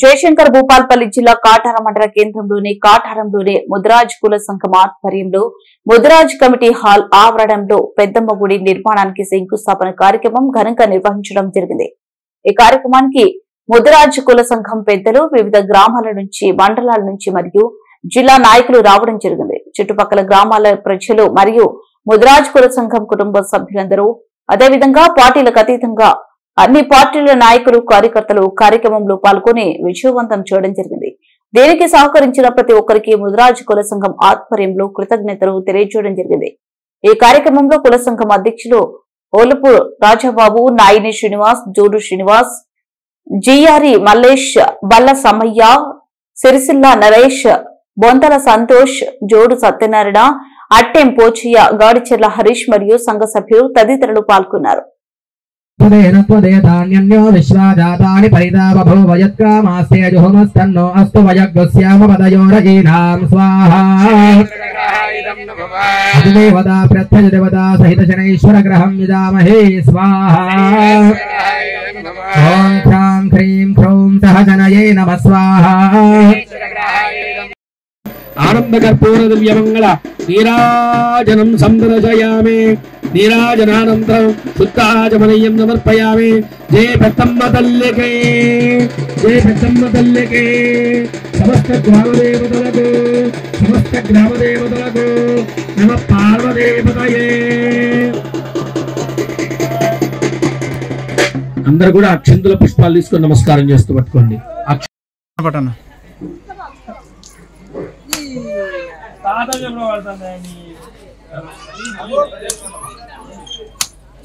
జయశంకర్ భూపాల్పల్లి జిల్లా కాటారం మండల కేంద్రంలోని ముదిరాజ్ కుల సంఘం ఆధ్వర్యంలో ముదిరాజ్ కమిటీ హాల్ ఆవరణంలో పెద్దమ్మ గుడి నిర్మాణానికి శంకుస్థాపన కార్యక్రమం ఘనంగా నిర్వహించడం జరిగింది. ఈ కార్యక్రమానికి ముదిరాజ్ కుల సంఘం పెద్దలు వివిధ గ్రామాల నుంచి, మండలాల నుంచి మరియు జిల్లా నాయకులు రావడం జరిగింది. చుట్టుపక్కల గ్రామాల ప్రజలు మరియు ముదిరాజ్ కుల సంఘం కుటుంబ సభ్యులందరూ, అదేవిధంగా పార్టీలకు అతీతంగా అన్ని పార్టీల నాయకులు, కార్యకర్తలు కార్యక్రమంలో పాల్గొని విజయవంతం చేయడం జరిగింది. దీనికి సహకరించిన ప్రతి ఒక్కరికి ముదిరాజ్ కుల సంఘం ఆధ్వర్యంలో కృతజ్ఞతలు తెలియజేయడం జరిగింది. ఈ కార్యక్రమంలో కుల సంఘం అధ్యక్షులు ఓలుపు రాజాబాబు, నాయిని శ్రీనివాస్, జోడు శ్రీనివాస్, జిఆర్ఈ మల్లేష్, బల్ల సమ్మయ్య, సిరిసిల్ల నరేష్, బొంతల సంతోష్, జోడు సత్యనారాయణ, అట్టెం పోచయ్య, గాడిచెర్ల హరీష్ మరియు సంఘ సభ్యులు తదితరులు పాల్గొన్నారు. त्वदेतान्यो विश्वाजातानि परितापभूवयत्कामास्तेजुहुमस्तन्नो अस्तु वयग्स्यामपदयोरजीनां स्वाहा देवता प्रत्यजदेवता सहित शनैश्वरग्रहं विदामहे स्वाहा ॐ ह्रां ह्रीं ह्रौं सहजनये नमः स्वाहा आनन्दकर्पूरदिव्यमङ्गल नीराजनं संदर्शयामि नीराजनानन्तरं शुद्धाचमनीयं समर्पयामि। जय पेट्टम्म तल्लिके समस्त ग्रामदेवतलकु नमः पार्वतीपतये। అందరూ కూడా అక్షంతుల పుష్పాలు తీసుకొని నమస్కారం చేస్తూ పట్టుకోండి.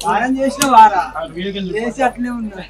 వారం చేసిన వారా చేసి అట్లే ఉంది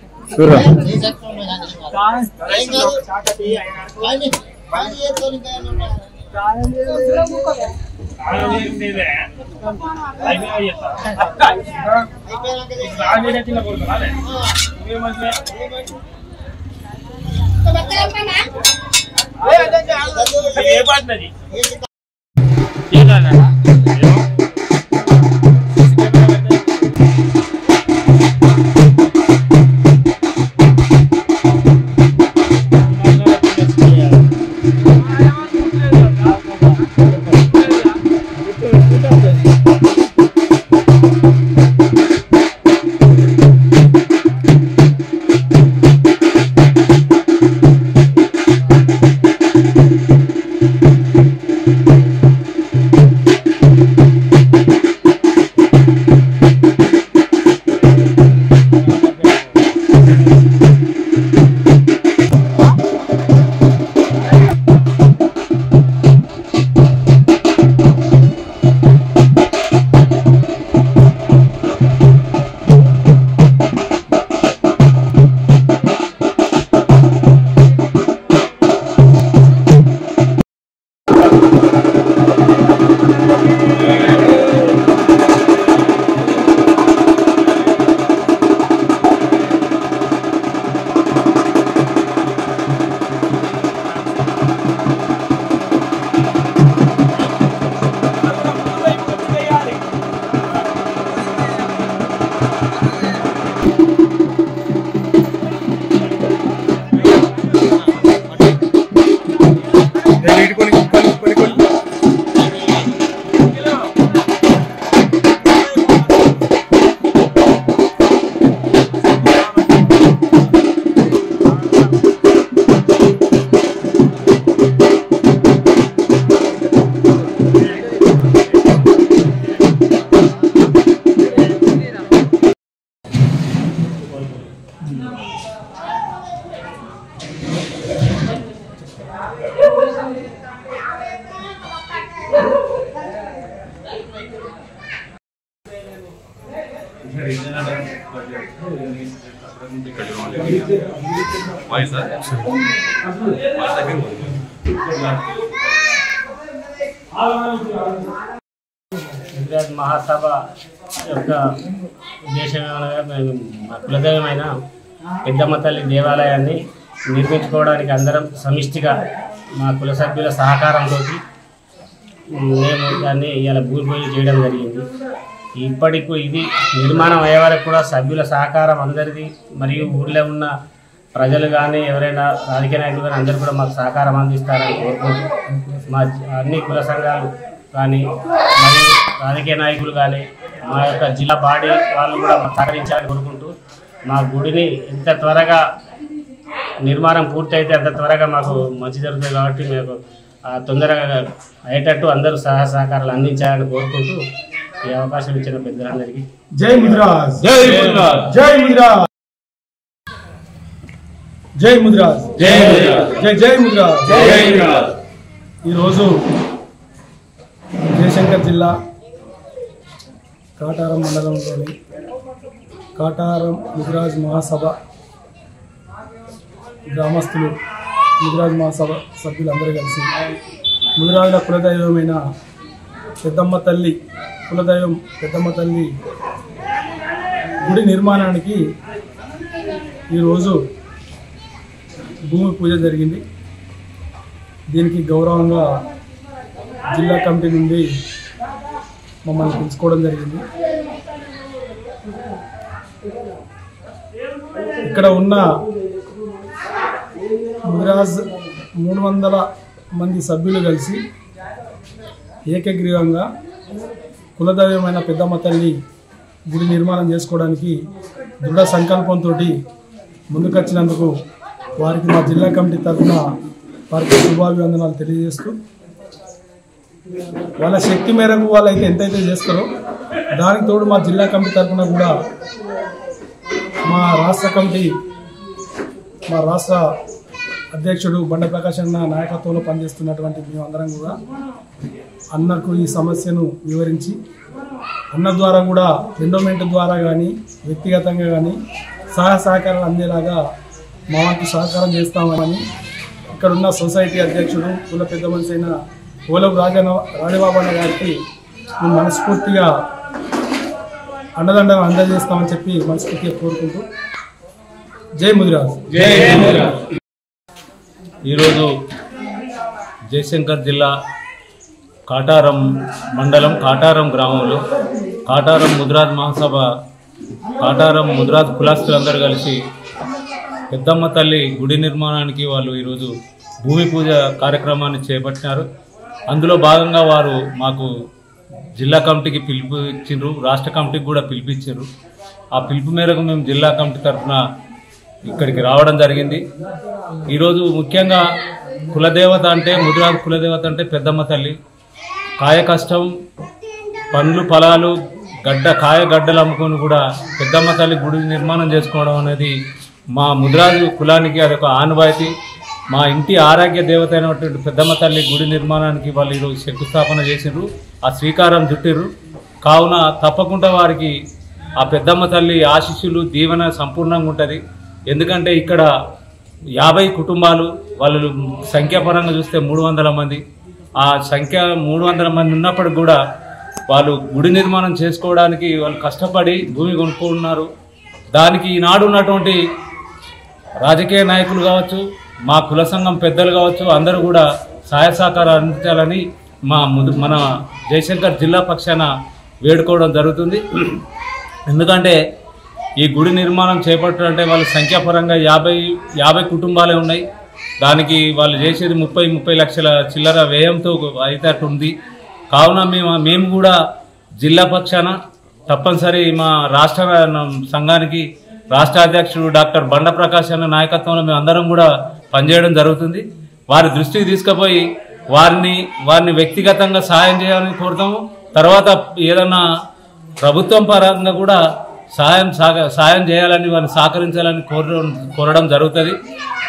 महासभा యొక్క ఉద్దేశం అనగా మేము మా కులదైవమైన పెద్దమ్మ తల్లి దేవాలయాన్ని నిర్మించుకోవడానికి అందరం సమిష్టిగా మా కుల సభ్యుల సహకారంతో మేము దాన్ని ఇలా భూమి పూజ చేయడం జరిగింది. ఇప్పటికి ఇది నిర్మాణం అయ్యే వరకు కూడా సభ్యుల సహకారం అందరిది మరియు ఊళ్ళో ఉన్న ప్రజలు కానీ ఎవరైనా రాజకీయ నాయకులు కానీ అందరూ కూడా మాకు సహకారం అందిస్తారని కోరుకుంటూ మా అన్ని కుల సంఘాలు కానీ మరియు రాజకీయ నాయకులు కానీ మా యొక్క జిల్లా బాడీ వాళ్ళు కూడా మాకు సహకరించాలని కోరుకుంటూ మా గుడిని ఎంత త్వరగా నిర్మాణం పూర్తయితే అంత త్వరగా మాకు మంచి జరుగుతుంది కాబట్టి మేము తొందరగా అయ్యేటట్టు అందరూ సహకారాలు అందించాలని కోరుకుంటూ ఈ అవకాశం ఇచ్చిన పెద్దలందరికీ జై ముద్రాజ్, జై ముద్రాజ్, జై ముద్రాజ్, జై ముద్రాజ్, జై జై జై ముద్రాజ్, జై ముద్రాజ్. ఈరోజు జయశంకర్ జిల్లా కాటారం మండలంలోని కాటారం ముద్రాజ్ మహాసభ గ్రామస్తులు ముద్రాజ్ మహాసభ సభ్యులందరూ కలిసి ముద్రాజుల కులదైవమైన పెద్దమ్మ తల్లి కులదైవం పెద్దమ్మ తల్లి గుడి నిర్మాణానికి ఈరోజు భూమి పూజ జరిగింది. దీనికి గౌరవంగా జిల్లా కమిటీ నుండి మమ్మల్ని పిలుచుకోవడం జరిగింది. ఇక్కడ ఉన్న ముద్రాజ్ 300 మంది సభ్యులు కలిసి ఏకగ్రీవంగా కులదైవమైన పెద్దమ్మ తల్లి గుడి నిర్మాణం చేసుకోవడానికి దృఢ సంకల్పంతో ముందుకొచ్చినందుకు వారికి మా జిల్లా కమిటీ తరఫున వారికి శుభాభివందనాలు తెలియజేస్తూ, వాళ్ళ శక్తి మేరకు వాళ్ళైతే ఎంతైతే చేస్తారో దానికి తోడు మా జిల్లా కమిటీ తరఫున కూడా మా రాష్ట్ర అధ్యక్షుడు బండ ప్రకాష్ అన్న నాయకత్వంలో పనిచేస్తున్నటువంటి మేమందరం కూడా అన్నకు ఈ సమస్యను వివరించి అన్న ద్వారా కూడా ఎండోమెంట్ ద్వారా కానీ వ్యక్తిగతంగా కానీ సహకారాలు అందేలాగా మా వంతు సహకారం చేస్తామని ఇక్కడున్న సొసైటీ అధ్యక్షుడు కుల పెద్ద మనిషి అయిన ఓలపు రాజబాబన్న గారికి మేము మనస్ఫూర్తిగా అండదండగా అందజేస్తామని చెప్పి మనస్ఫూర్తిగా కోరుకుంటూ జై ముదిరాజ్. ఈరోజు జయశంకర్ జిల్లా కాటారం మండలం కాటారం గ్రామంలో కాటారం ముద్రాజ్ మహాసభ కాటారం ముద్రాజ్ కులస్తులందరూ కలిసి పెద్దమ్మ తల్లి గుడి నిర్మాణానికి వాళ్ళు ఈరోజు భూమి పూజ కార్యక్రమాన్ని చేపట్టినారు. అందులో భాగంగా వారు మాకు జిల్లా కమిటీకి పిలుపు ఇచ్చిండ్రు, రాష్ట్ర కమిటీకి కూడా పిలిపించారు. ఆ పిలుపు మేరకు మేము జిల్లా కమిటీ తరఫున ఇక్కడికి రావడం జరిగింది. ఈరోజు ముఖ్యంగా కులదేవత అంటే ముద్రాజ్ కులదేవత అంటే పెద్దమ్మ తల్లి. కాయ కష్టం పండ్లు ఫలాలు కాయగడ్డలు అమ్ముకొని కూడా పెద్దమ్మ తల్లి గుడి నిర్మాణం చేసుకోవడం అనేది మా ముద్రాజు కులానికి అదొక ఆనవాయితీ. మా ఇంటి ఆరోగ్య దేవత అయినటువంటి పెద్దమ్మ తల్లి గుడి నిర్మాణానికి వాళ్ళు ఈరోజు శంకుస్థాపన చేసిండ్రు, ఆ శ్రీకారం చుట్టిర్రు. కావున తప్పకుండా వారికి ఆ పెద్దమ్మ తల్లి ఆశీస్సులు దీవెన సంపూర్ణంగా ఉంటుంది. ఎందుకంటే ఇక్కడ 50 కుటుంబాలు, వాళ్ళు సంఖ్యాపరంగా చూస్తే 300 మంది. ఆ సంఖ్య 300 మంది ఉన్నప్పటికి కూడా వాళ్ళు గుడి నిర్మాణం చేసుకోవడానికి వాళ్ళు కష్టపడి భూమి కొనుక్కున్నారు. దానికి ఈనాడు ఉన్నటువంటి రాజకీయ నాయకులు కావచ్చు, మా కుల సంఘం పెద్దలు కావచ్చు, అందరూ కూడా సహాయ సహకారాలు అందించాలని మన జయశంకర్ జిల్లా పక్షాన వేడుకోవడం జరుగుతుంది. ఎందుకంటే ఈ గుడి నిర్మాణం చేపట్టాలంటే వాళ్ళ సంఖ్యాపరంగా 50 కుటుంబాలే ఉన్నాయి. దానికి వాళ్ళు చేసేది 30 లక్షల చిల్లర వ్యయంతో అయితే ఉంది. కావున మేము కూడా జిల్లా పక్షాన తప్పనిసరి మా రాష్ట్ర సంఘానికి రాష్ట్ర అధ్యక్షుడు డాక్టర్ బండ ప్రకాష్ అన్న నాయకత్వంలో మేము అందరం కూడా పనిచేయడం జరుగుతుంది. వారి దృష్టికి తీసుకుపోయి వారిని వ్యక్తిగతంగా సహాయం చేయాలని కోరుతాము. తర్వాత ఏదన్నా ప్రభుత్వం పరంగా కూడా సహాయం చేయాలని వారిని సహకరించాలని కోరడం జరుగుతుంది.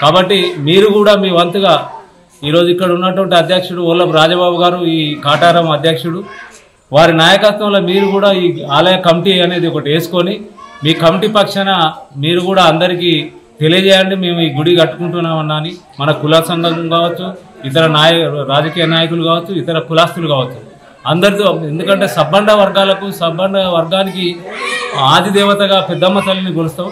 కాబట్టి మీరు కూడా మీ వంతుగా ఈరోజు ఇక్కడ ఉన్నటువంటి అధ్యక్షుడు ఓలపు రాజబాబు గారు, ఈ కాటారం అధ్యక్షుడు, వారి నాయకత్వంలో మీరు కూడా ఈ ఆలయ కమిటీ అనేది ఒకటి వేసుకొని మీ కమిటీ పక్షాన మీరు కూడా అందరికీ తెలియజేయండి, మేము ఈ గుడి కట్టుకుంటున్నామన్నా అని. మన కుల సంఘం కావచ్చు, ఇతర రాజకీయ నాయకులు కావచ్చు, ఇతర కులాస్తులు కావచ్చు, అందరితో, ఎందుకంటే సబ్బండ వర్గానికి ఆది దేవతగా పెద్దమ్మ తల్లిని కొలుస్తాం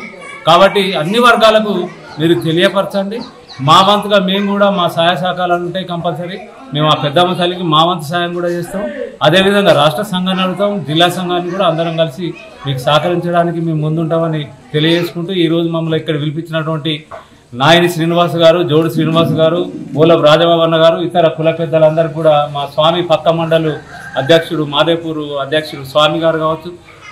కాబట్టి అన్ని వర్గాలకు మీరు తెలియపరచండి. మా వంతుగా మేము కూడా మా సహాయ సహకారాలు ఉంటాయి కంపల్సరీ. మేము ఆ పెద్దమ్మ తల్లికి మా వంతు సాయం కూడా చేస్తాం. అదేవిధంగా రాష్ట్ర సంఘాన్ని అడుగుతాం, జిల్లా సంఘాన్ని కూడా అందరం కలిసి మీకు సహకరించడానికి మేము ముందుంటామని తెలియజేసుకుంటూ ఈరోజు మమ్మల్ని ఇక్కడ పిలిపించినటువంటి నాయని శ్రీనివాస్ గారు, జోడు శ్రీనివాస్ గారు, మూలపు రాజబాబు అన్న గారు, ఇతర కుల పెద్దలందరూ కూడా, మా స్వామి పక్క మండలు అధ్యక్షుడు మాదేపూరు అధ్యక్షుడు స్వామి గారు కావచ్చు,